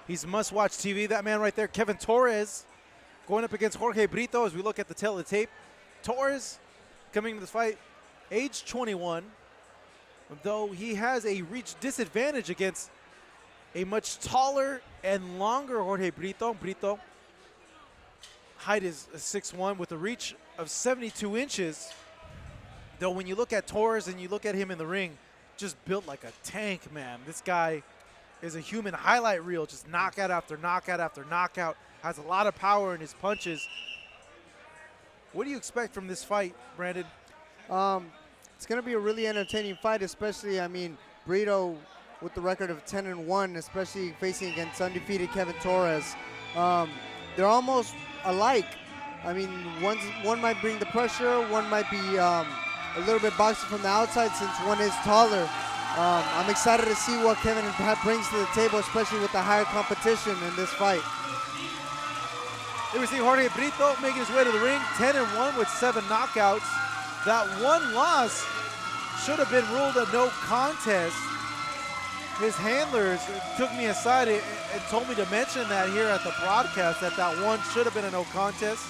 He's must-watch TV. That man right there, Kevin Torres, going up against Jorge Brito as we look at the tail of the tape. Torres coming to this fight, age 21, though he has a reach disadvantage against a much taller and longer Jorge Brito. Brito, height is 6'1", with a reach of 72 inches. Though when you look at Torres and you look at him in the ring, just built like a tank, man. This guy is a human highlight reel, just knockout after knockout after knockout. Has a lot of power in his punches. What do you expect from this fight, Brandon? It's going to be a really entertaining fight, especially, I mean, Brito with the record of 10-1, especially facing against undefeated Kevin Torres. They're almost alike. I mean, one might bring the pressure, one might be a little bit boxing from the outside since one is taller. I'm excited to see what Kevin brings to the table, especially with the higher competition in this fight. Here we see Jorge Brito making his way to the ring, 10-1 with 7 knockouts. That one loss should have been ruled a no contest. His handlers took me aside and told me to mention that here at the broadcast, that one should have been a no contest.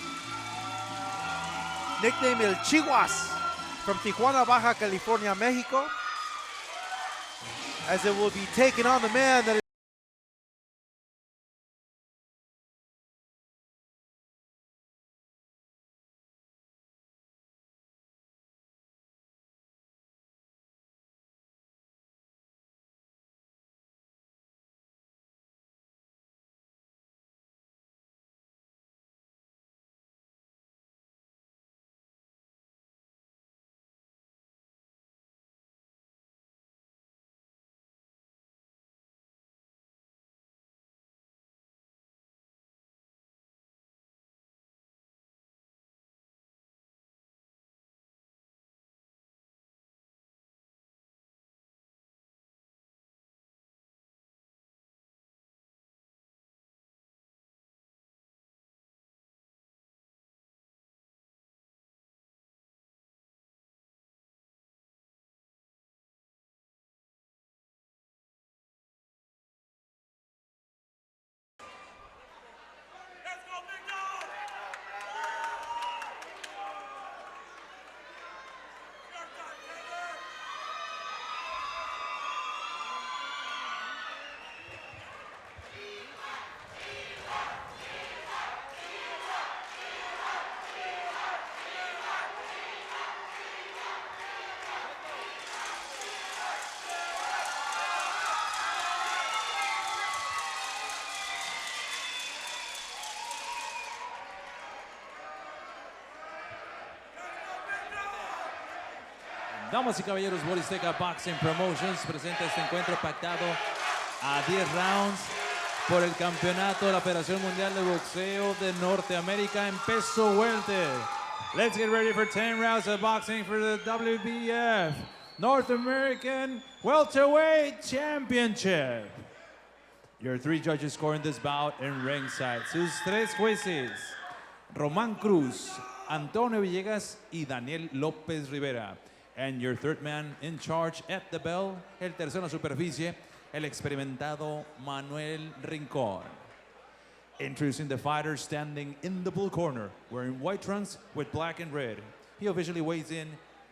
Nickname El Chihuas, from Tijuana, Baja California, Mexico, as it will be taking on the man that is Damas y caballeros, Boristeca Boxing Promotions presenta este encuentro pactado a 10 rounds por el campeonato de la Federación Mundial de Boxeo de Norteamérica en peso welter. Let's get ready for 10 rounds of boxing for the WBF North American Welterweight Championship. Your 3 judges scoring this bout in ringside. Sus 3 jueces, Román Cruz, Antonio Villegas y Daniel López Rivera. And your 3rd man in charge at the bell, el tercero en la superficie, el experimentado Manuel Rincón. Introducing the fighter standing in the blue corner, wearing white trunks with black and red. He officially weighs in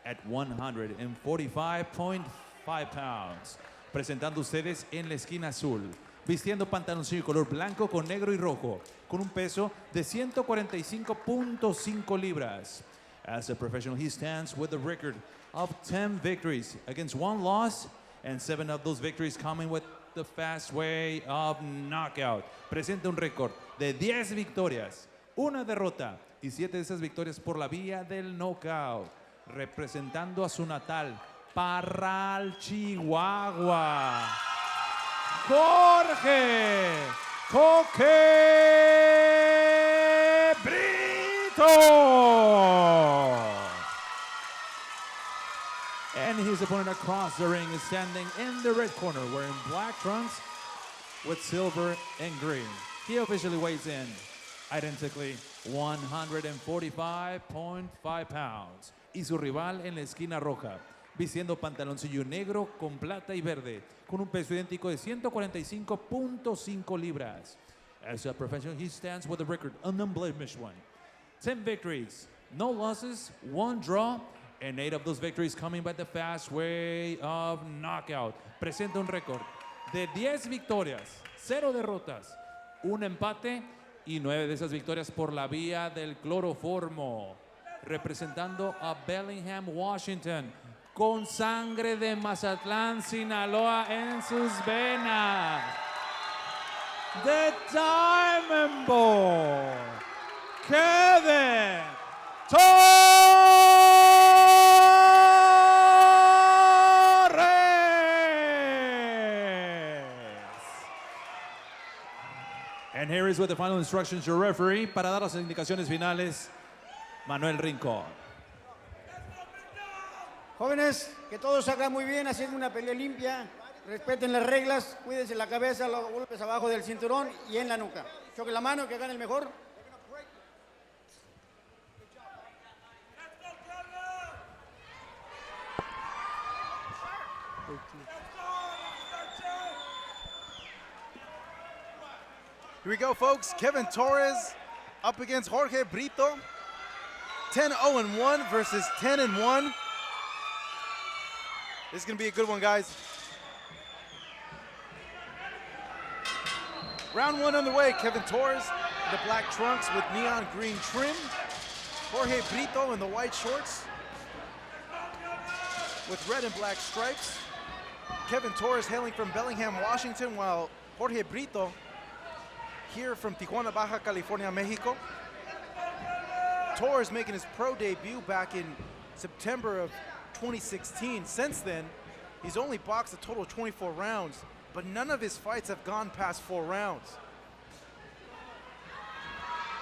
at 145.5 pounds. Presentando ustedes en la esquina azul, vistiendo pantaloncillo color blanco con negro y rojo, con un peso de 145.5 libras. As a professional, he stands with a record of 10 victories against 1 loss, and 7 of those victories coming with the fast way of knockout. Presenta un récord de 10 victorias, 1 derrota y 7 de esas victorias por la vía del knockout. Representando a su natal Parral, Chihuahua, Jorge Coque Brito. And his opponent across the ring is standing in the red corner, wearing black trunks with silver and green. He officially weighs in identically 145.5 pounds. Y su rival en la esquina roja, vistiendo pantaloncillo negro con plata y verde, con un peso idéntico de 145.5 libras. As a professional, he stands with a record, an unblemished one. 10 victories, no losses, 1 draw, and 8 of those victories coming by the fast way of knockout. Presenta un récord de 10 victorias, 0 derrotas, 1 empate y 9 de esas victorias por la vía del cloroformo. Representando a Bellingham, Washington, con sangre de Mazatlán, Sinaloa en sus venas. The Diamond Boy, Kevin Torres. And here is with the final instructions, your referee, para dar las indicaciones finales, Manuel Rincón. Jóvenes, que todos hagan muy bien, haciendo una pelea limpia, respeten las reglas, cuídense la cabeza, los golpes abajo del cinturón y en la nuca. Choque la mano, que gane el mejor. Here we go, folks. Kevin Torres up against Jorge Brito. 10-0-1 versus 10-1. This is going to be a good one, guys. Round 1 underway. Kevin Torres in the black trunks with neon green trim. Jorge Brito in the white shorts with red and black stripes. Kevin Torres hailing from Bellingham, Washington, while Jorge Brito here from Tijuana, Baja California, Mexico. Torres making his pro debut back in September of 2016. Since then, he's only boxed a total of 24 rounds, but none of his fights have gone past 4 rounds.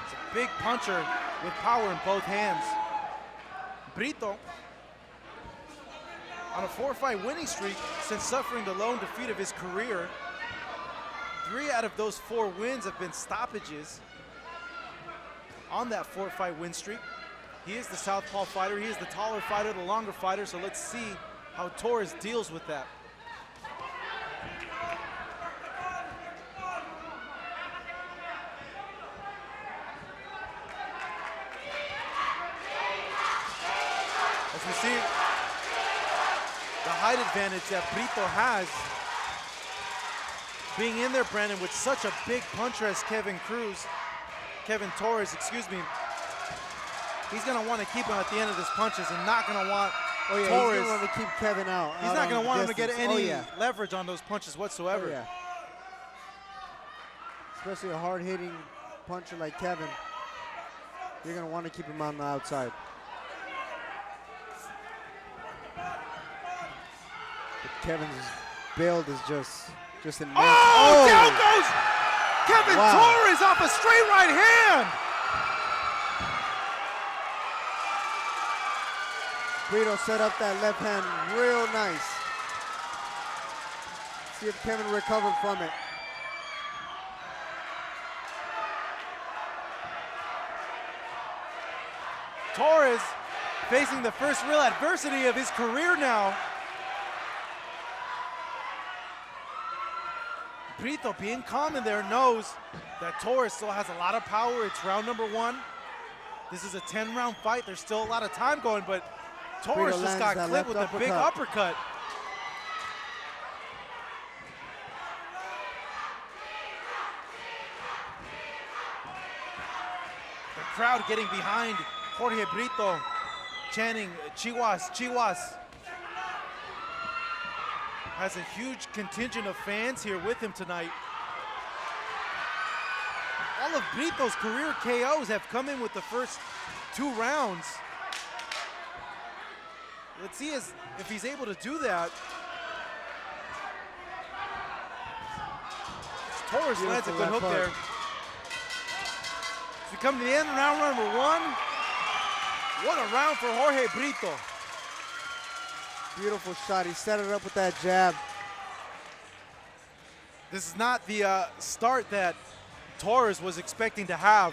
He's a big puncher with power in both hands. Brito on a 4-fight winning streak since suffering the lone defeat of his career. 3 out of those 4 wins have been stoppages on that 4-fight win streak. He is the southpaw fighter. He is the taller fighter, the longer fighter. So let's see how Torres deals with that. As we see, the height advantage that Brito has, being in there, Brandon, with such a big puncher as Kevin Torres, excuse me. He's going to want to keep him at the end of his punches and not going to want Torres. He's going to want to keep Kevin out. He's not going to want him to get any yeah. leverage on those punches whatsoever. Oh, yeah. Especially a hard-hitting puncher like Kevin. You're going to want to keep him on the outside. But Kevin's build is just immense. Oh, down goes Kevin Torres off a straight right hand. Brito set up that left hand real nice. See if Kevin recovered from it. Torres facing the first real adversity of his career now. Brito, being calm in there, knows that Torres still has a lot of power. It's round number 1. This is a 10-round fight. There's still a lot of time going, but Torres Brito just got clipped with a big uppercut. The crowd getting behind Jorge Brito, chanting Chihuas, Chihuas. Has a huge contingent of fans here with him tonight. All of Brito's career KOs have come in with the first 2 rounds. Let's see if he's able to do that. Torres lands a good hook there. As we come to the end, round number 1. What a round for Jorge Brito. Beautiful shot. He set it up with that jab. This is not the start that Torres was expecting to have.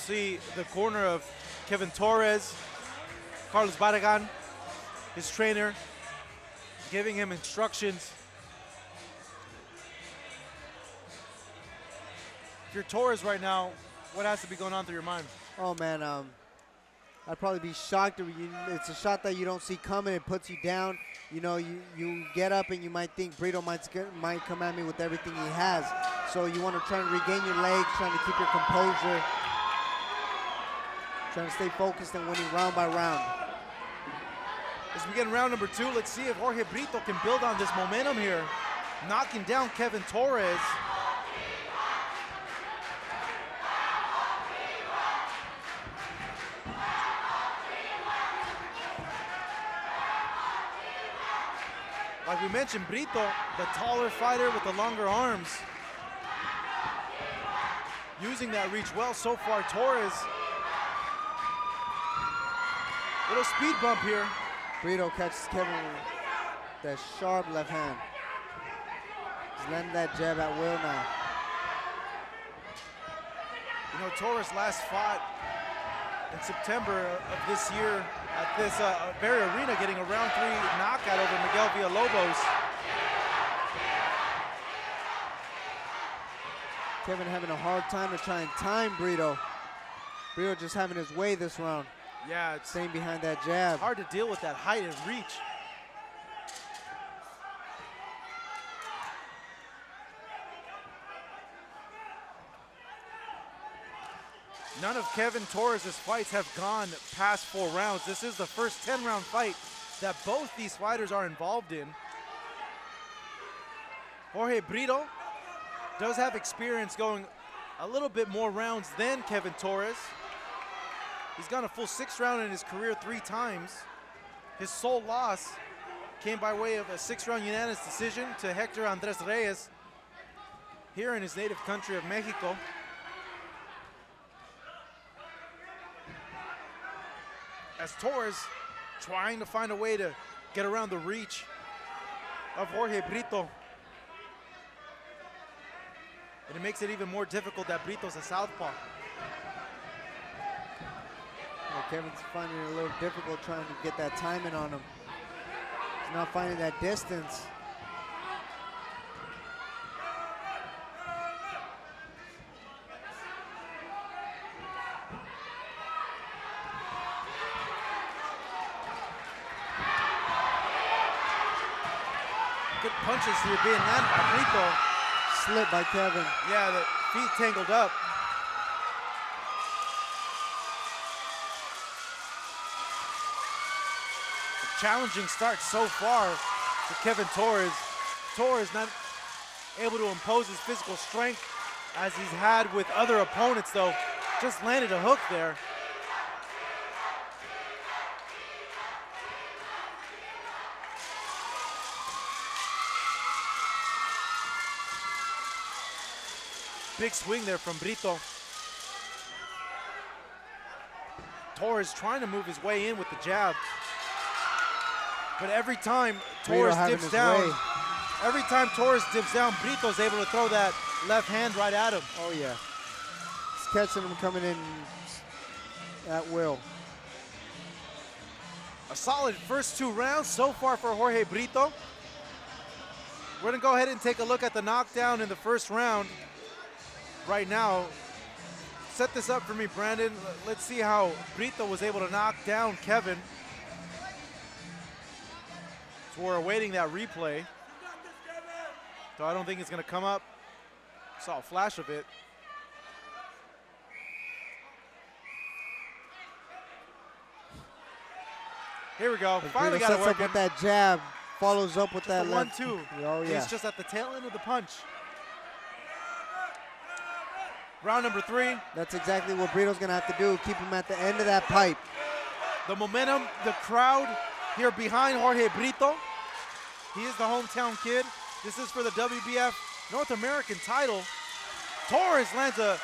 see the corner of Kevin Torres, Carlos Barragan, his trainer, giving him instructions. If you're Torres right now, what has to be going on through your mind? Oh man, I'd probably be shocked. It's a shot that you don't see coming. It puts you down. You know, you get up and you might think Brito might come at me with everything he has. So you want to try and regain your legs, trying to keep your composure, trying to stay focused and winning round by round. As we get in round number 2, let's see if Jorge Brito can build on this momentum here, knocking down Kevin Torres. Like we mentioned, Brito, the taller fighter with the longer arms, using that reach well so far. Torres, little speed bump here. Brito catches Kevin with that sharp left hand. He's landing that jab at will now. You know, Torres last fought in September of this year at this very arena, getting a round 3 knockout over Miguel Villalobos. Kevin having a hard time to try and time Brito. Brito just having his way this round. Yeah, it's staying behind that jab. hard to deal with that height and reach. None of Kevin Torres' fights have gone past 4 rounds. This is the first 10-round fight that both these fighters are involved in. Jorge Brito does have experience going a little bit more rounds than Kevin Torres. He's gone a full 6th round in his career 3 times. His sole loss came by way of a 6-round unanimous decision to Hector Andres Reyes here in his native country of Mexico. As Torres trying to find a way to get around the reach of Jorge Brito. And it makes it even more difficult that Brito's a southpaw. Yeah, Kevin's finding it a little difficult trying to get that timing on him. He's not finding that distance. Good punches here being landed by Brito. Slip by Kevin. Yeah, the feet tangled up. A challenging start so far for Kevin Torres. Torres not able to impose his physical strength as he's had with other opponents, though. Just landed a hook there. Big swing there from Brito. Torres trying to move his way in with the jab. But every time Torres dips down, every time Torres dips down, Brito's able to throw that left hand right at him. Oh yeah. He's catching him coming in at will. A solid first 2 rounds so far for Jorge Brito. We're gonna go ahead and take a look at the knockdown in the first round. Right now, set this up for me, Brandon. Let's see how Brito was able to knock down Kevin. So we're awaiting that replay. So I don't think it's gonna come up. Saw a flash of it. Here we go. Finally got it sets up working. with that jab, follows up with that The left. 1-2. Oh yeah. He's just at the tail end of the punch. Round number 3. That's exactly what Brito's gonna have to do. Keep him at the end of that pipe. The momentum, the crowd here behind Jorge Brito. He is the hometown kid. This is for the WBF North American title. Torres lands a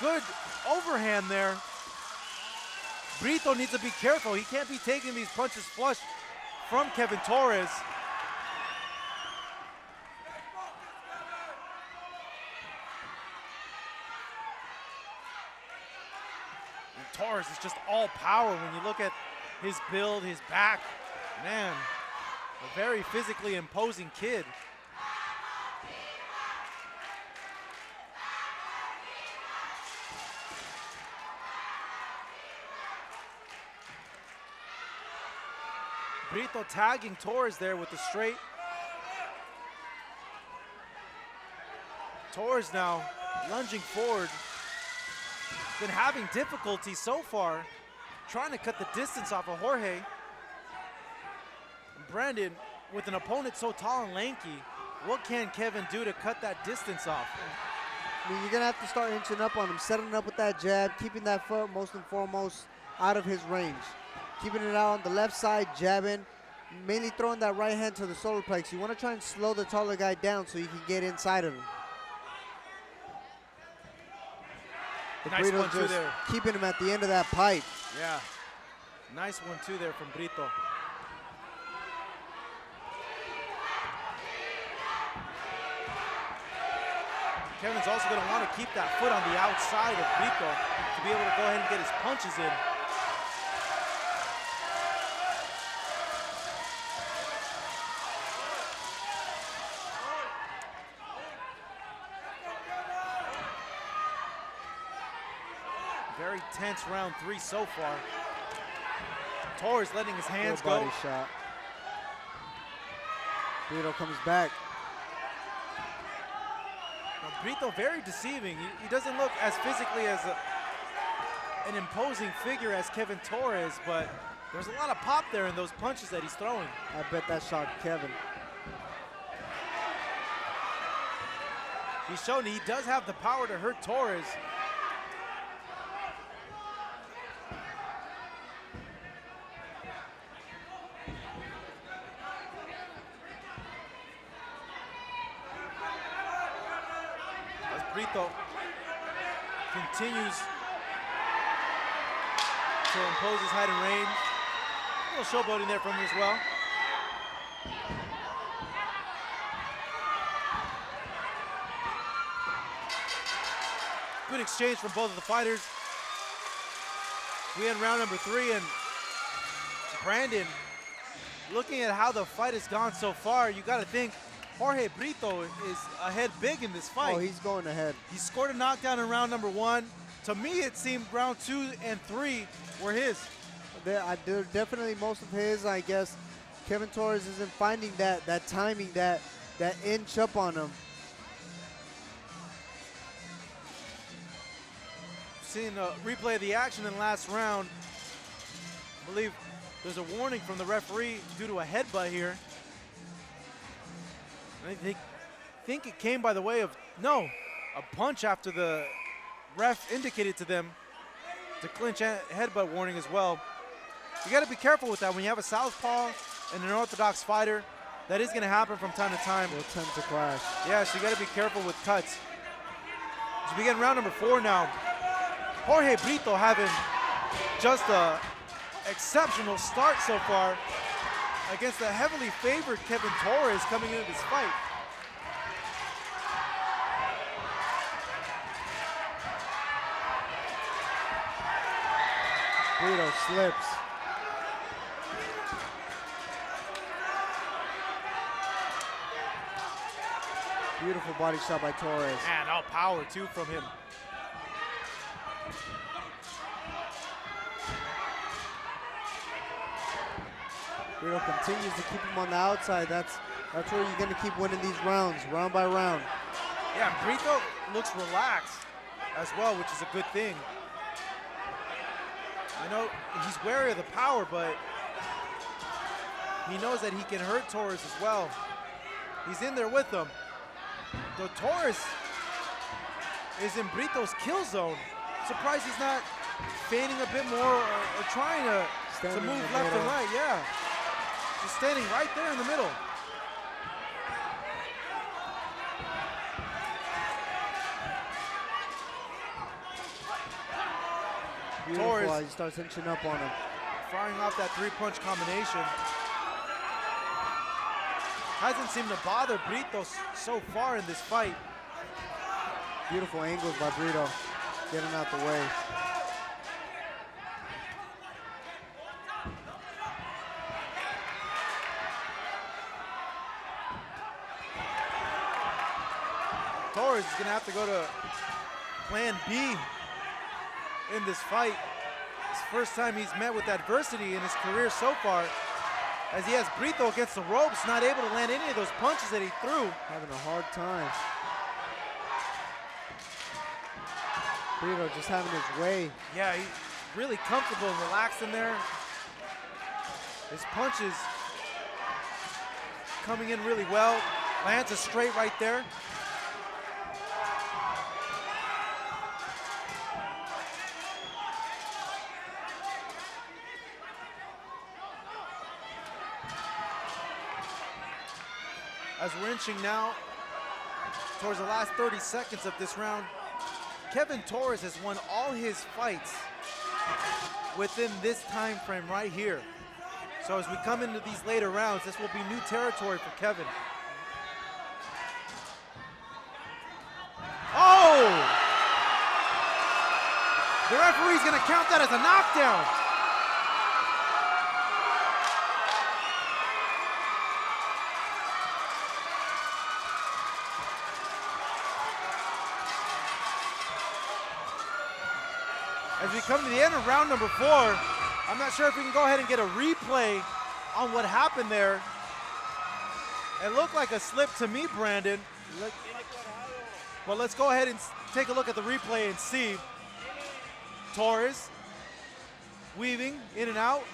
good overhand there. Brito needs to be careful. He can't be taking these punches flush from Kevin Torres. Torres is just all power when you look at his build, his back. Man, a very physically imposing kid. Brito tagging Torres there with the straight. Torres now lunging forward. Been having difficulty so far trying to cut the distance off of Jorge. Brandon, with an opponent so tall and lanky, what can Kevin do to cut that distance off? I mean, you're going to have to start inching up on him, setting up with that jab, keeping that foot most and foremost out of his range. Keeping it out on the left side, jabbing, mainly throwing that right hand to the solar plex. You want to try and slow the taller guy down so you can get inside of him. But Nice Brito 1-2 just there. keeping him at the end of that pipe. Yeah, nice 1-2 there from Brito. Kevin's also going to want to keep that foot on the outside of Brito to be able to go ahead and get his punches in. Very tense round 3 so far. Torres letting his hands Good body go. shot. Brito comes back. Now, Brito very deceiving. He doesn't look as physically as an imposing figure as Kevin Torres, but there's a lot of pop there in those punches that he's throwing. I bet that shocked Kevin. He's shown he does have the power to hurt Torres. Brito continues to impose his height and range. A little showboating there from him as well. Good exchange from both of the fighters. We end round number 3, and Brandon, looking at how the fight has gone so far, you got to think Jorge Brito is ahead big in this fight. Oh, he's going ahead. He scored a knockdown in round number 1. To me, it seemed round 2 and 3 were his. They're definitely most of his. I guess Kevin Torres isn't finding that timing, that inch up on him. Seeing a replay of the action in the last round. I believe there's a warning from the referee due to a headbutt here. I think it came by the way of, no, a punch after the ref indicated to them to clinch a headbutt warning as well. You got to be careful with that when you have a southpaw and an orthodox fighter. That is going to happen from time to time. They'll tend to clash. Yeah, so you got to be careful with cuts. As we begin round number 4 now, Jorge Brito having just an exceptional start so far against the heavily favored Kevin Torres coming into this fight. Brito slips. Beautiful body shot by Torres. And all power too from him. Brito continues to keep him on the outside. That's where you're going to keep winning these rounds, round by round. Yeah, Brito looks relaxed as well, which is a good thing. I know he's wary of the power, but he knows that he can hurt Torres as well. He's in there with him. Though Torres is in Brito's kill zone. Surprised he's not feigning a bit more or trying to move left and right, yeah. Just standing right there in the middle. Torres, he starts inching up on him. Firing off that 3-punch combination. Hasn't seemed to bother Brito so far in this fight. Beautiful angles by Brito, getting out the way. Torres is gonna have to go to plan B in this fight. It's the first time he's met with adversity in his career so far, as he has Brito against the ropes, not able to land any of those punches that he threw. Having a hard time. Brito just having his way. Yeah, he's really comfortable and relaxed in there. His punches coming in really well. Lands a straight right there. As we're inching now towards the last 30 seconds of this round, Kevin Torres has won all his fights within this time frame right here. So as we come into these later rounds, this will be new territory for Kevin. Oh! The referee's gonna count that as a knockdown. As we come to the end of round number 4, I'm not sure if we can go ahead and get a replay on what happened there. It looked like a slip to me, Brandon. Well, let's go ahead and take a look at the replay and see. Torres weaving in and out.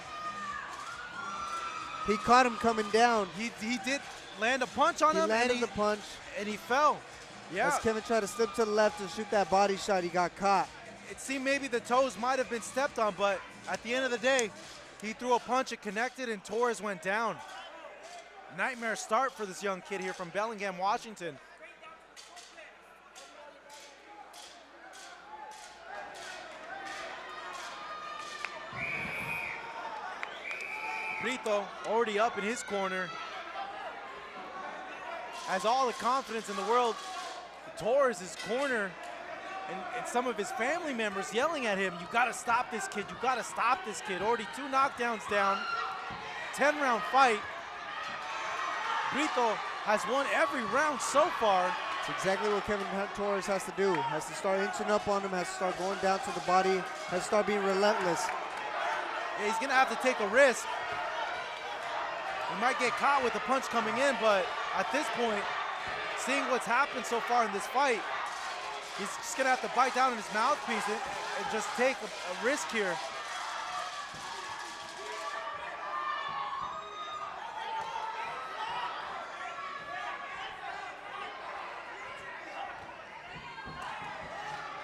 He caught him coming down. He did land a punch on him. He landed the punch. And he fell. Yeah. As Kevin tried to slip to the left and shoot that body shot, he got caught. It seemed maybe the toes might have been stepped on, but at the end of the day, he threw a punch, it connected, and Torres went down. Nightmare start for this young kid here from Bellingham, Washington. Brito already up in his corner. Has all the confidence in the world. Torres' corner and some of his family members yelling at him, you gotta stop this kid, you gotta stop this kid. Already 2 knockdowns down, 10-round fight. Brito has won every round so far. It's exactly what Kevin Torres has to do. Has to start inching up on him, has to start going down to the body, has to start being relentless. Yeah, he's gonna have to take a risk. He might get caught with the punch coming in, but at this point, seeing what's happened so far in this fight, he's just gonna have to bite down in his mouthpiece and just take a risk here.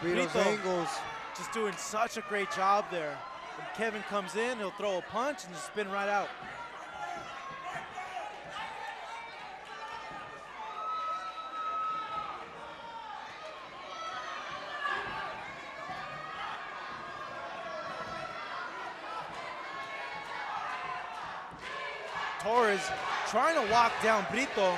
Brito's Brito angles. just doing such a great job there. When Kevin comes in, he'll throw a punch and just spin right out. Torres trying to walk down Brito.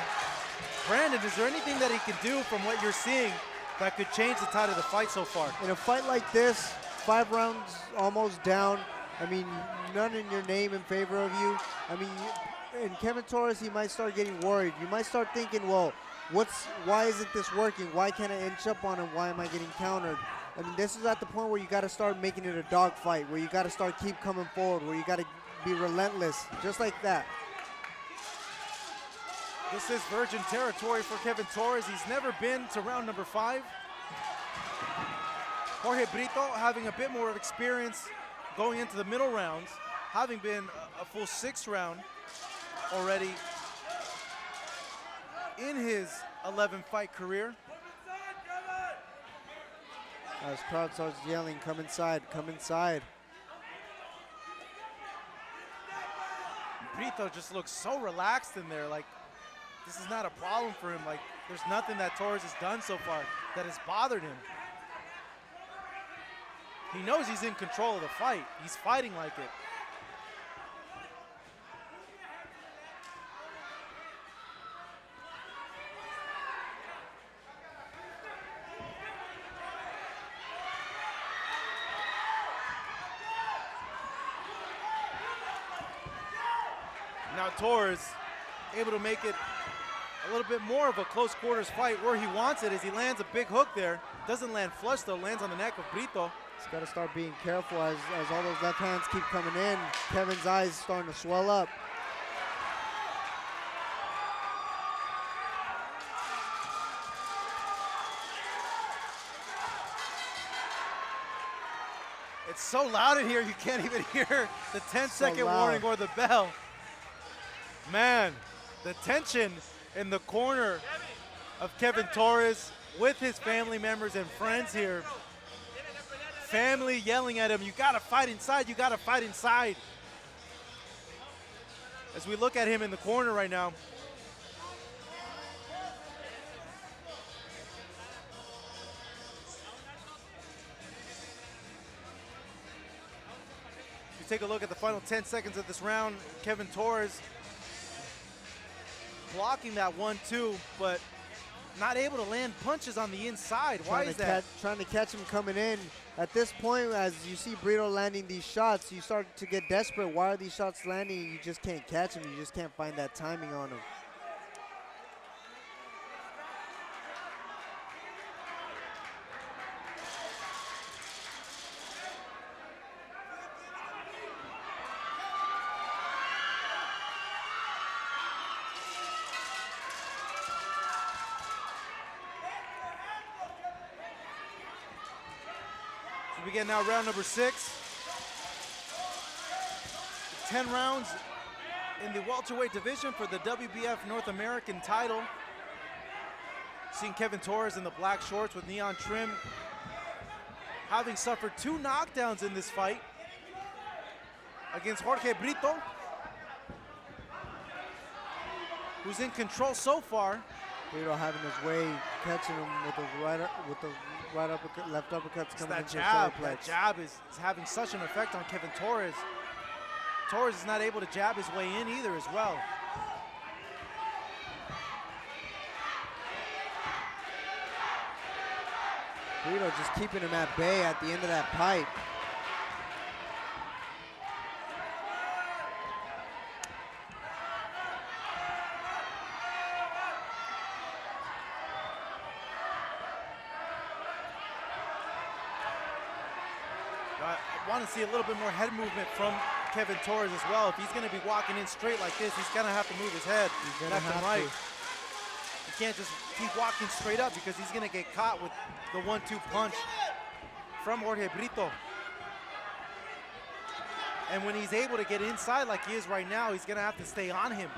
Brandon, is there anything that he can do from what you're seeing that could change the tide of the fight so far? In a fight like this, 5 rounds almost down. I mean, none in your name in favor of you. I mean, in Kevin Torres, he might start getting worried. You might start thinking, well, why isn't this working? Why can't I inch up on him? Why am I getting countered? I mean, this is at the point where you got to start making it a dog fight, where you got to start keep coming forward, where you got to be relentless, just like that. This is virgin territory for Kevin Torres. He's never been to round number 5. Jorge Brito having a bit more of experience going into the middle rounds, having been a full 6th round already in his 11-fight career. As crowd starts yelling, come inside, come inside. Brito just looks so relaxed in there, like this is not a problem for him. Like there's nothing that Torres has done so far that has bothered him. He knows he's in control of the fight. He's fighting like it. Now Torres able to make it a little bit more of a close quarters fight. Where he wants it is he lands a big hook there. Doesn't land flush though, lands on the neck of Brito. He's got to start being careful as all those left hands keep coming in. Kevin's eyes starting to swell up. It's so loud in here you can't even hear the 10-second loud. warning or the bell. Man, the tension in the corner of Kevin Torres with his family members and friends here. Family yelling at him, you gotta fight inside, you gotta fight inside. As we look at him in the corner right now. You take a look at the final 10 seconds of this round. Kevin Torres blocking that 1-2, but not able to land punches on the inside. Why is that? Trying to catch him coming in. At this point, as you see Brito landing these shots, you start to get desperate. Why are these shots landing? You just can't catch him. You just can't find that timing on him. We begin now round number 6. 10 rounds in the welterweight division for the WBF North American title. Seeing Kevin Torres in the black shorts with neon trim, having suffered 2 knockdowns in this fight against Jorge Brito, who's in control so far. Brito having his way, catching him with the right uppercut, left uppercuts coming into his solar That plex. jab is having such an effect on Kevin Torres. Torres is not able to jab his way in either as well. Brito just keeping him at bay at the end of that pipe. I want to see a little bit more head movement from Kevin Torres as well. If he's going to be walking in straight like this, he's going to have to move his head left and right. He can't just keep walking straight up because he's going to get caught with the 1-2 punch from Jorge Brito. And when he's able to get inside like he is right now, he's going to have to stay on him.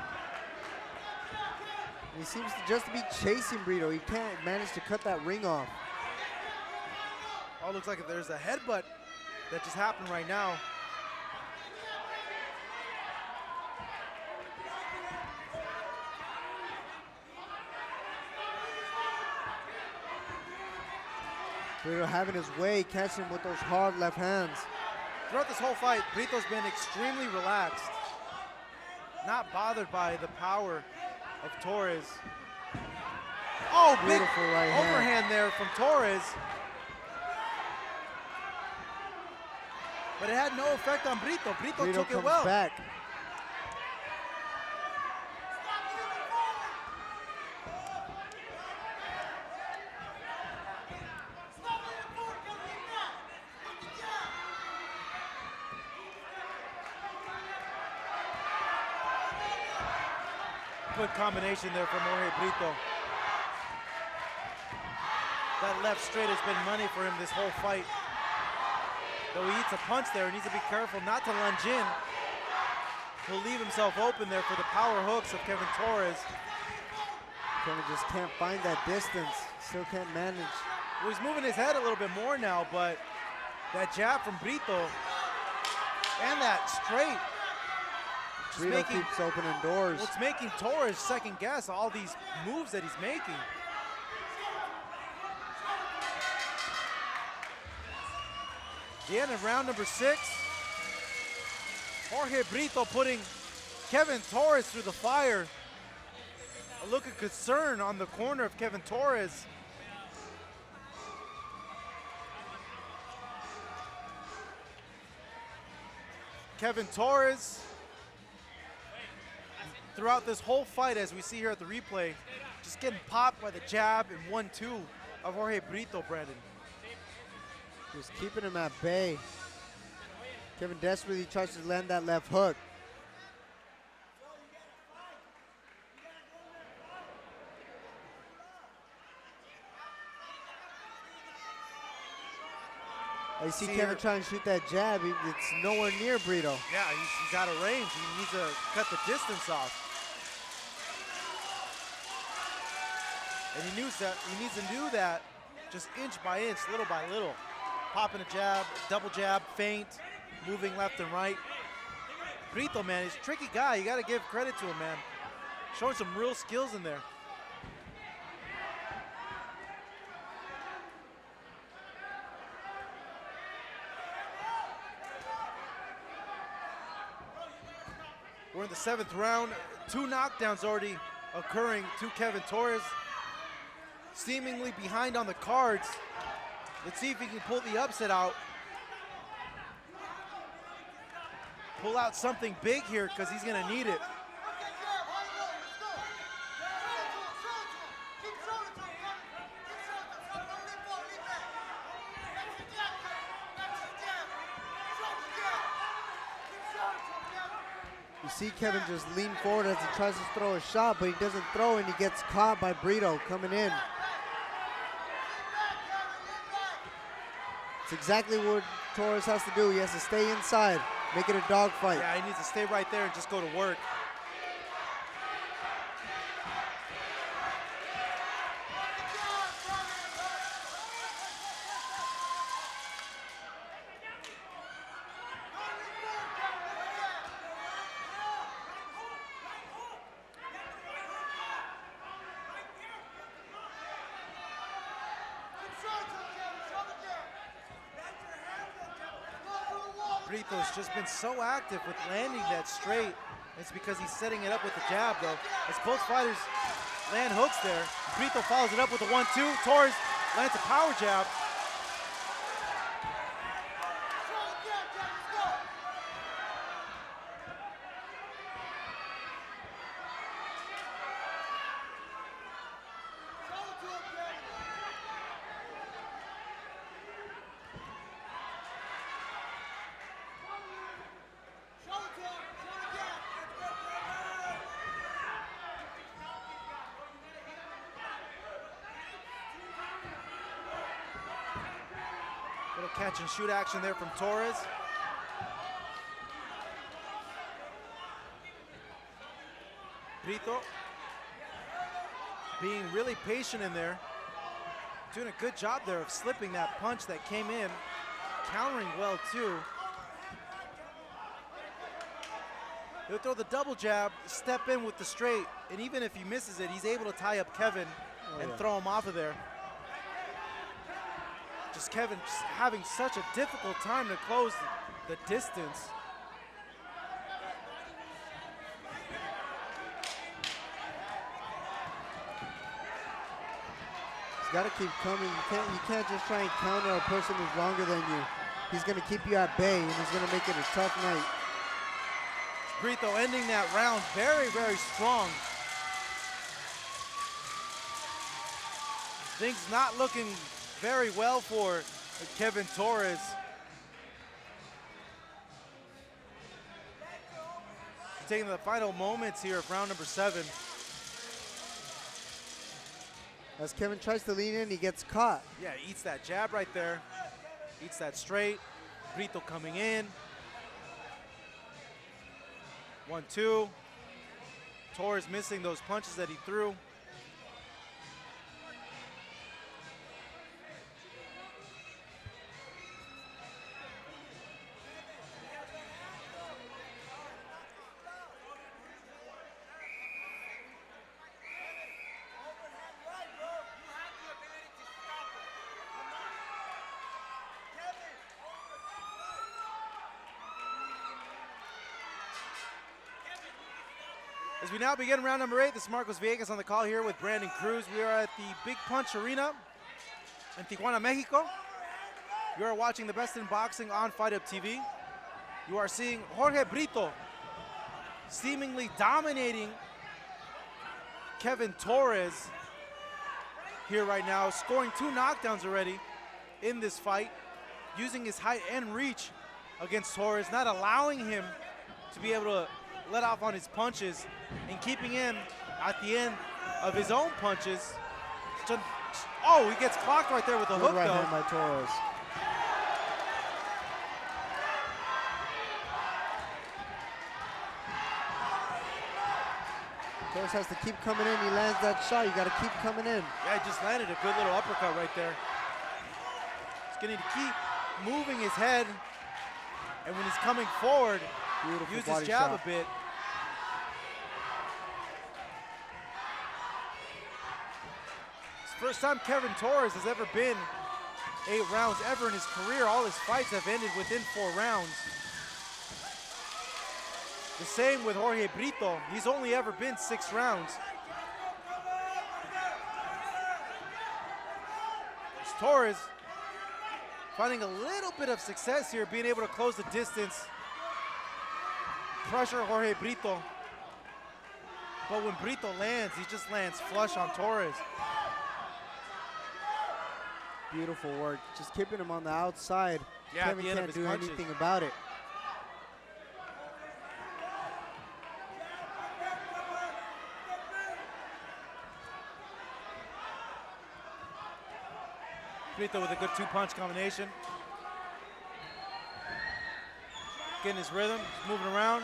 He seems to just be chasing Brito. He can't manage to cut that ring off. Oh, looks like there's a headbutt that just happened right now. Brito having his way, catching him with those hard left hands. Throughout this whole fight, Brito's been extremely relaxed, not bothered by the power of Torres. Oh, big Beautiful right hand. overhand there from Torres. But it had no effect on Brito. Brito took it comes well. back. Good combination there from Jorge Brito. That left straight has been money for him this whole fight. Though he eats a punch there, he needs to be careful not to lunge in. He'll leave himself open there for the power hooks of Kevin Torres. Kevin just can't find that distance. Still can't manage. Well, he's moving his head a little bit more now, but that jab from Brito and that straight just Brito keeps opening doors. Well, it's making Torres second guess all these moves that he's making. The end of round number 6. Jorge Brito putting Kevin Torres through the fire. A look of concern on the corner of Kevin Torres. Kevin Torres throughout this whole fight, as we see here at the replay, just getting popped by the jab and 1-2 of Jorge Brito, Brandon. Just keeping him at bay. Kevin desperately tries to land that left hook. I see Kevin trying to shoot that jab. It's nowhere near Brito. Yeah, he's out of range. He needs to cut the distance off. And he needs to do that just inch by inch, little by little. Popping a jab, double jab, feint, moving left and right. Brito, man, he's a tricky guy. You got to give credit to him, man. Showing some real skills in there. We're in the 7th round. 2 knockdowns already occurring to Kevin Torres. Seemingly behind on the cards. Let's see if he can pull the upset out. Pull out something big here because he's going to need it. You see Kevin just lean forward as he tries to throw a shot, but he doesn't throw, and he gets caught by Brito coming in. It's exactly what Torres has to do. He has to stay inside, make it a dogfight. Yeah, he needs to stay right there and just go to work. Brito's just been so active with landing that straight. It's because he's setting it up with the jab, though. As both fighters land hooks there. Brito follows it up with a 1-2. Torres lands a power jab. Little catch and shoot action there from Torres. Brito being really patient in there. Doing a good job there of slipping that punch that came in. Countering well too. He'll throw the double jab, step in with the straight, and even if he misses it, he's able to tie up Kevin and throw him off of there. Just Kevin just having such a difficult time to close the distance. He's got to keep coming. You can't just try and counter a person who's longer than you. He's going to keep you at bay, and he's going to make it a tough night. Brito ending that round very, very strong. Things not looking very well for Kevin Torres. Taking the final moments here of round number 7. As Kevin tries to lean in, he gets caught. Yeah, eats that jab right there. Eats that straight. Brito coming in. 1-2. Torres missing those punches that he threw. As we now begin round number 8, this is Marcos Villegas on the call here with Brandon Cruz. We are at the Big Punch Arena in Tijuana, Mexico. You are watching the best in boxing on Fight Up TV. You are seeing Jorge Brito seemingly dominating Kevin Torres here right now, scoring 2 knockdowns already in this fight, using his height and reach against Torres, not allowing him to be able to let off on his punches and keeping him at the end of his own punches. Oh, he gets clocked right there with a hook, right though. hand by Torres. Torres has to keep coming in. He lands that shot. You got to keep coming in. Yeah, he just landed a good little uppercut right there. He's going to keep moving his head, and when he's coming forward, Beautiful use body his jab shot. a bit. It's the first time Kevin Torres has ever been 8 rounds ever in his career. All his fights have ended within 4 rounds. The same with Jorge Brito. He's only ever been 6 rounds. It's Torres finding a little bit of success here, being able to close the distance, pressure Jorge Brito. But when Brito lands, he just lands flush on Torres. Beautiful work. Just keeping him on the outside. Yeah, at Kevin the end of can't his do punches. anything about it. Brito with a good 2-punch combination. Getting his rhythm, moving around.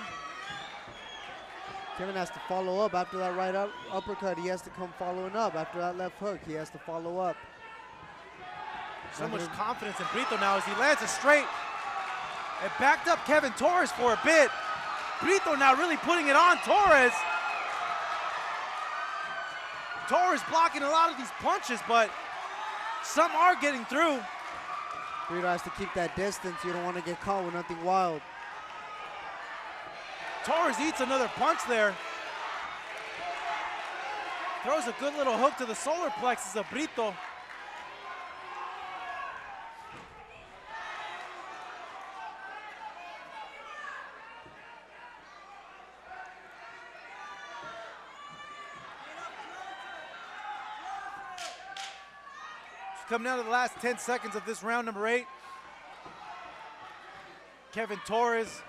Kevin has to follow up after that right uppercut. He has to come following up. After that left hook, he has to follow up. So much confidence in Brito now as he lands a straight. It backed up Kevin Torres for a bit. Brito now really putting it on Torres. Torres blocking a lot of these punches, but some are getting through. Brito has to keep that distance. You don't want to get caught with nothing wild. Torres eats another punch there. Throws a good little hook to the solar plexus of Brito. Coming down to the last 10 seconds of this round number 8. Kevin Torres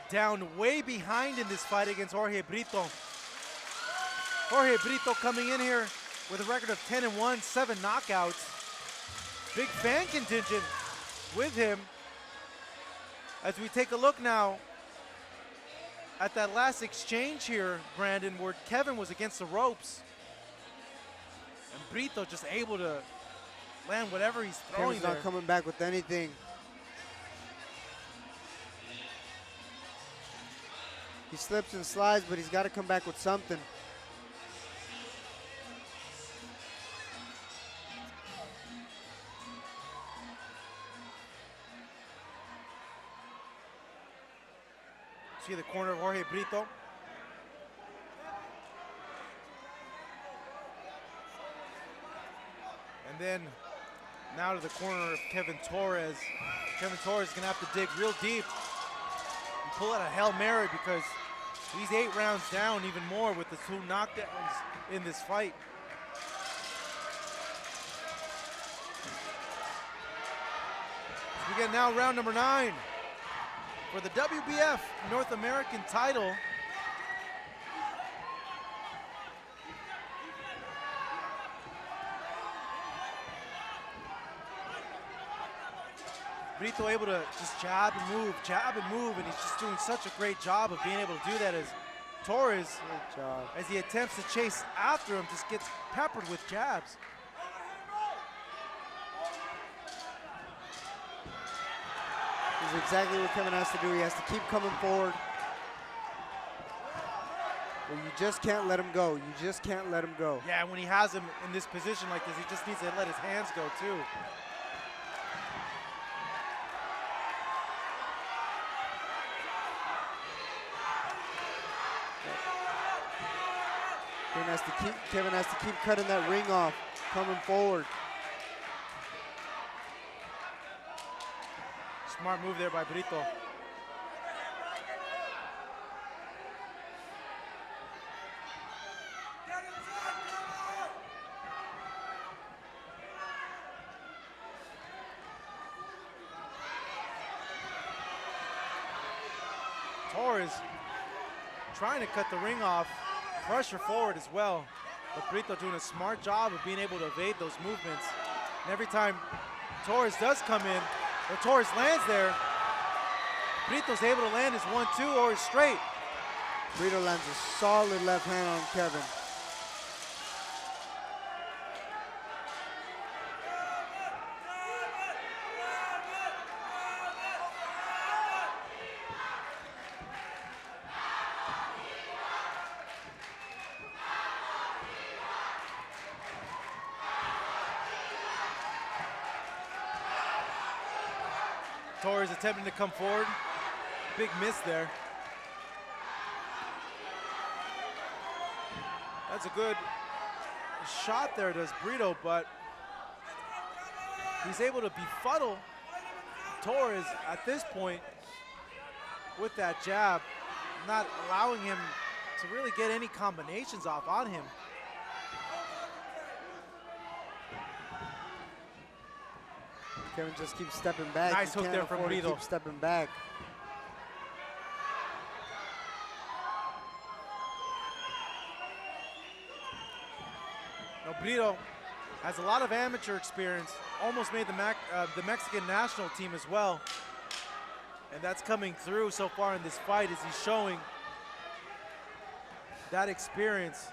down way behind in this fight against Jorge Brito. Jorge Brito coming in here with a record of 10-1, 7 knockouts. Big fan contingent with him. As we take a look now at that last exchange here, Brandon, where Kevin was against the ropes. And Brito just able to land whatever he's throwing Kevin's there. not coming back with anything. He slips and slides, but he's got to come back with something. See the corner of Jorge Brito. And then now to the corner of Kevin Torres. Kevin Torres is gonna have to dig real deep and pull out a Hail Mary because he's 8 rounds down, even more with the 2 knockdowns in this fight. We get now round number 9 for the WBF North American title. Brito able to just jab and move, and he's just doing such a great job of being able to do that as Torres, Great job. as he attempts to chase after him, just gets peppered with jabs. This is exactly what Kevin has to do. He has to keep coming forward. Well, you just can't let him go. You just can't let him go. Yeah, when he has him in this position like this, he just needs to let his hands go too. Kevin has to keep cutting that ring off, coming forward. Smart move there by Brito. Torres trying to cut the ring off, pressure forward as well. But Brito doing a smart job of being able to evade those movements. And every time Torres does come in, or Torres lands there, Brito's able to land his 1-2 or his straight. Brito lands a solid left hand on Kevin. Torres attempting to come forward. Big miss there. That's a good shot there, does Brito, but he's able to befuddle Torres at this point with that jab, not allowing him to really get any combinations off on him. Kevin just keeps stepping back. Nice He hook can't there from afford to Brito. keep stepping back. Now Brito has a lot of amateur experience, almost made the Mexican national team as well. And that's coming through so far in this fight as he's showing that experience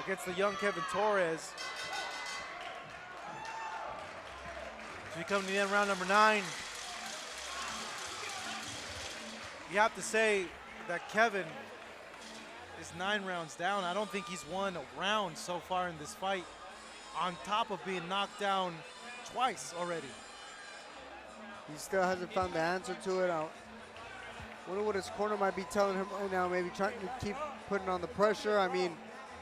against the young Kevin Torres. As we come to the end, round number 9. You have to say that Kevin is 9 rounds down. I don't think he's won a round so far in this fight, on top of being knocked down twice already. He still hasn't found the answer to it. I wonder what his corner might be telling him right now, maybe trying to keep putting on the pressure. I mean,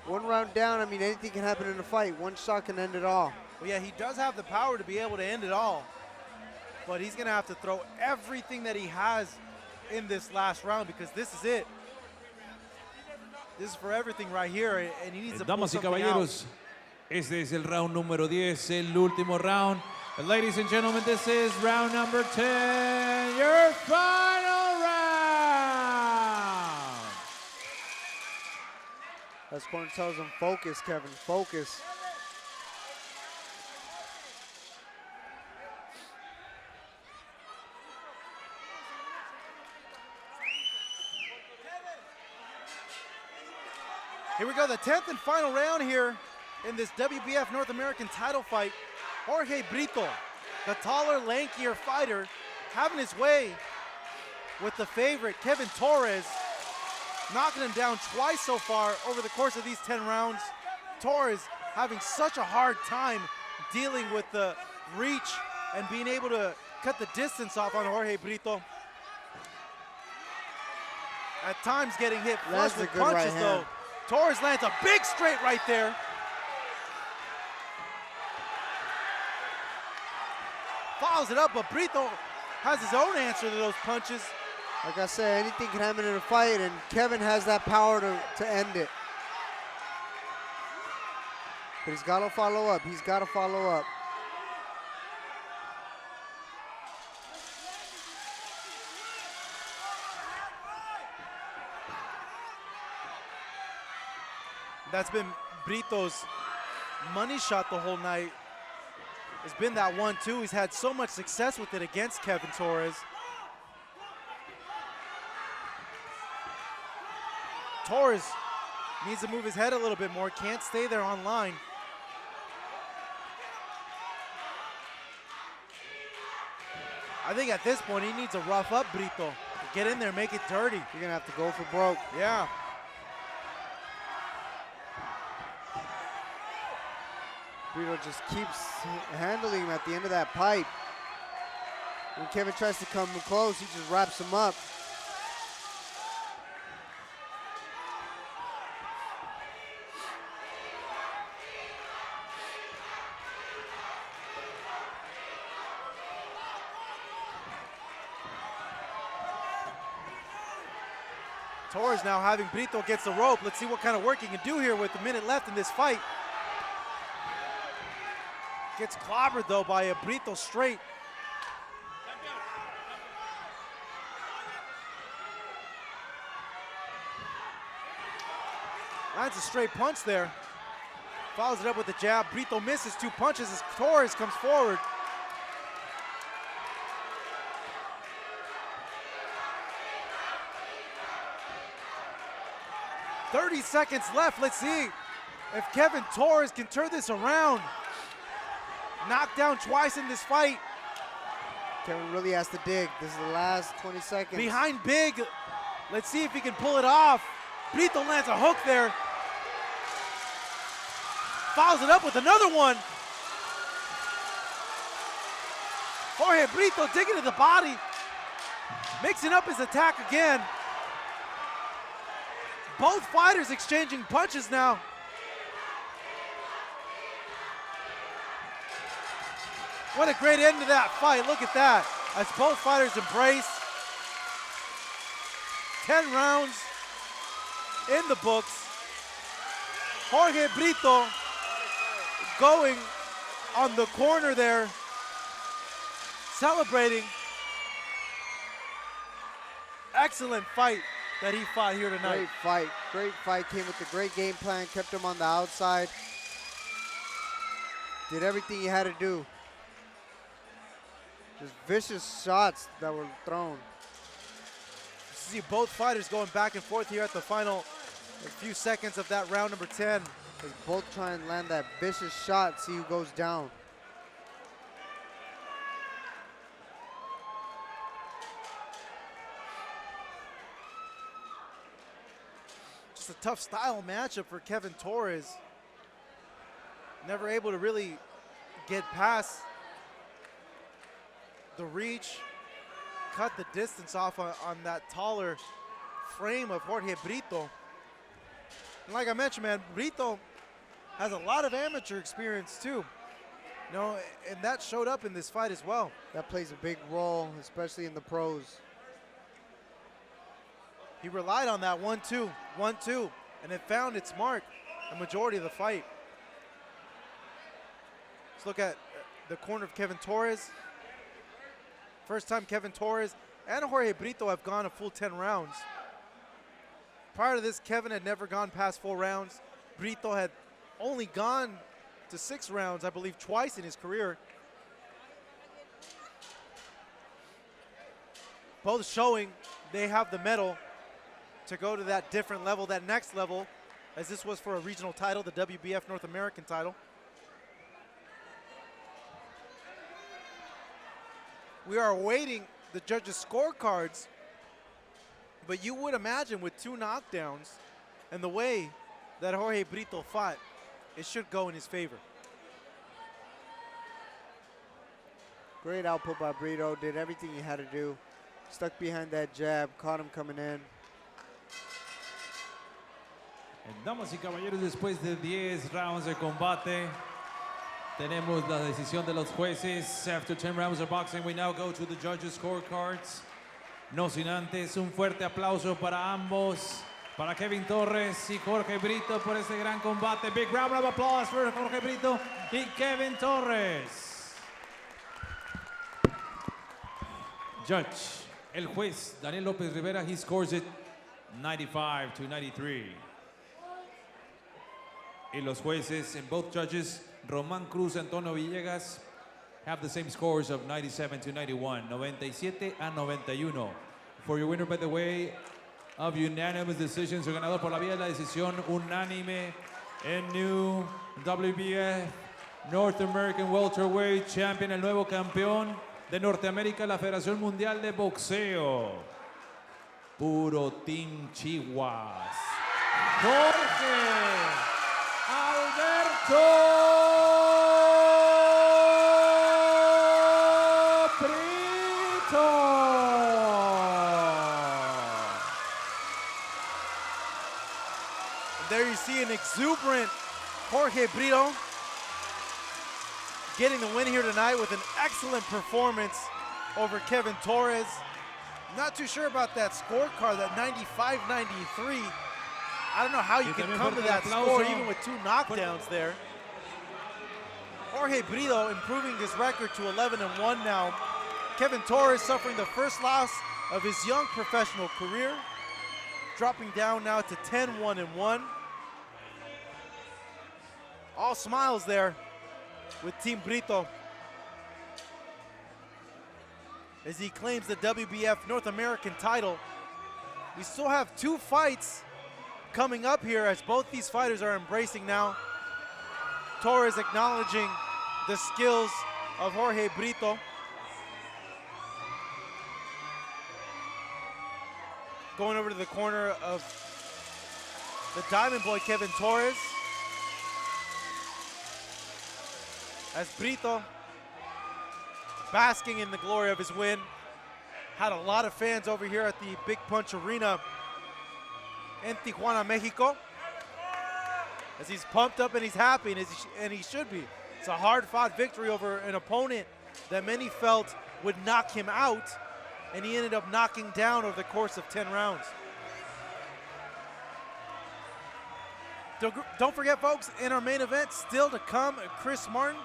1 round down, I mean, anything can happen in a fight. One shot can end it all. Well, yeah, he does have the power to be able to end it all, but he's gonna have to throw everything that he has in this last round, because this is it. This is for everything right here, and he needs to pull Damas y something out. caballeros, este es el round número 10, el último round. And ladies and gentlemen, this is round number 10, your final round. As corner tells him, focus, Kevin, focus. Here we go, the 10th and final round here in this WBF North American title fight. Jorge Brito, the taller, lankier fighter, having his way with the favorite, Kevin Torres, knocking him down twice so far over the course of these 10 rounds. Torres having such a hard time dealing with the reach and being able to cut the distance off on Jorge Brito. At times getting hit flush That's a with good right punches hand. though. Torres lands a big straight right there. Follows it up, but Brito has his own answer to those punches. Like I said, anything can happen in a fight, and Kevin has that power to end it. But he's got to follow up. He's got to follow up. That's been Brito's money shot the whole night. It's been that 1-2. He's had so much success with it against Kevin Torres. Torres needs to move his head a little bit more. Can't stay there on line. I think at this point he needs to rough up Brito. Get in there, make it dirty. You're going to have to go for broke. Yeah. Brito just keeps handling him at the end of that pipe. When Kevin tries to come close, he just wraps him up. Torres now having Brito against the rope. Let's see what kind of work he can do here with a minute left in this fight. Gets clobbered though by a Brito straight. Lands a straight punch there. Follows it up with the jab. Brito misses 2 punches as Torres comes forward. "30 seconds left. Let's see if Kevin Torres can turn this around. Knocked down twice in this fight. Kevin really has to dig. This is the last 20 seconds. Behind big. Let's see if he can pull it off. Brito lands a hook there. Follows it up with another one. Jorge Brito digging to the body. Mixing up his attack again. Both fighters exchanging punches now. What a great end to that fight. Look at that. As both fighters embrace. 10 rounds in the books. Jorge Brito going on the corner there, celebrating. Excellent fight that he fought here tonight. Great fight, came with a great game plan, kept him on the outside. Did everything he had to do. Just vicious shots that were thrown. See both fighters going back and forth here at the final few seconds of that round number 10. They both try and land that vicious shot, see who goes down. Just a tough style matchup for Kevin Torres. Never able to really get past the reach, cut the distance off on that taller frame of Jorge Brito. And like I mentioned, man, Brito has a lot of amateur experience too. You know, and that showed up in this fight as well. That plays a big role, especially in the pros. He relied on that 1-2, 1-2, and it found its mark the majority of the fight. Let's look at the corner of Kevin Torres. First time Kevin Torres and Jorge Brito have gone a full 10 rounds. Prior to this, Kevin had never gone past 4 rounds. Brito had only gone to 6 rounds, I believe, twice in his career. Both showing they have the mettle to go to that different level, that next level, as this was for a regional title, the WBF North American title. We are awaiting the judges' scorecards, but you would imagine with 2 knockdowns and the way that Jorge Brito fought, it should go in his favor. Great output by Brito, did everything he had to do. Stuck behind that jab, caught him coming in. Damas y caballeros, después de 10 rounds de combate, tenemos la decisión de los jueces. After 10 rounds of boxing, we now go to the judges' scorecards. No sin antes, un fuerte aplauso para ambos, para Kevin Torres y Jorge Brito por este gran combate. Big round of applause for Jorge Brito y Kevin Torres. Judge, el juez Daniel López Rivera, he scores it 95-93. Y los jueces and both judges, Román Cruz and Antonio Villegas, have the same scores of 97-91, 97-91. For your winner, by the way, of unanimous decision, su ganador por la vía de la decisión unánime, en new WBF North American Welterweight Champion, el nuevo campeón de Norteamérica, la Federación Mundial de Boxeo. Puro Team Chihuas. Jorge Alberto Brito. And there you see an exuberant Jorge Brito getting the win here tonight with an excellent performance over Kevin Torres. Not too sure about that scorecard, that 95-93. I don't know how you can come to that score even with 2 knockdowns there. Jorge Brito improving his record to 11-1 now. Kevin Torres suffering the first loss of his young professional career, dropping down now to 10-1-1. All smiles there with Team Brito as he claims the WBF North American title. We still have 2 fights coming up here as both these fighters are embracing now. Torres acknowledging the skills of Jorge Brito. Going over to the corner of the Diamond Boy, Kevin Torres. As Brito, basking in the glory of his win. Had a lot of fans over here at the Big Punch Arena in Tijuana, Mexico. As he's pumped up and he's happy, and he should be. It's a hard-fought victory over an opponent that many felt would knock him out, and he ended up knocking down over the course of 10 rounds. Don't forget, folks, in our main event, still to come, Chris Martin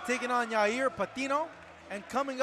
taking on Yair Patino, and coming up